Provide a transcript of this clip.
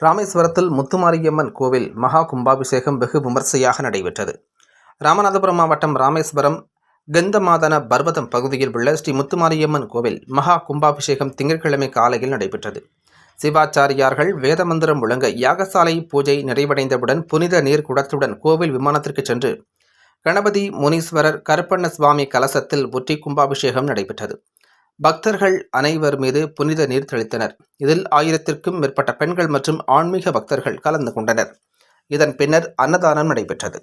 ராமேஸ்வரத்தில் முத்துமாரியம்மன் கோவில் மகா கும்பாபிஷேகம் வெகு விமர்சையாக நடைபெற்றது. ராமநாதபுரம் மாவட்டம் ராமேஸ்வரம் கந்தமாதன பர்வதம் பகுதியில் உள்ள ஸ்ரீ முத்துமாரியம்மன் கோவில் மகா கும்பாபிஷேகம் திங்கட்கிழமை காலையில் நடைபெற்றது. சிவாச்சாரியார்கள் வேதமந்திரம் முழங்க யாகசாலை பூஜை நிறைவடைந்தவுடன் புனித நீர் குடத்துடன் கோவில் விமானத்திற்கு சென்று கணபதி முனீஸ்வரர் கருப்பண்ண சுவாமி கலசத்தில் ஊற்றி கும்பாபிஷேகம் நடைபெற்றது. பக்தர்கள் அனைவர் மீது புனித நீர் தெளித்தனர். இதில் 1000க்கும் மேற்பட்ட பெண்கள் மற்றும் ஆன்மீக பக்தர்கள் கலந்து கொண்டனர். இதன் பின்னர் அன்னதானம் நடைபெற்றது.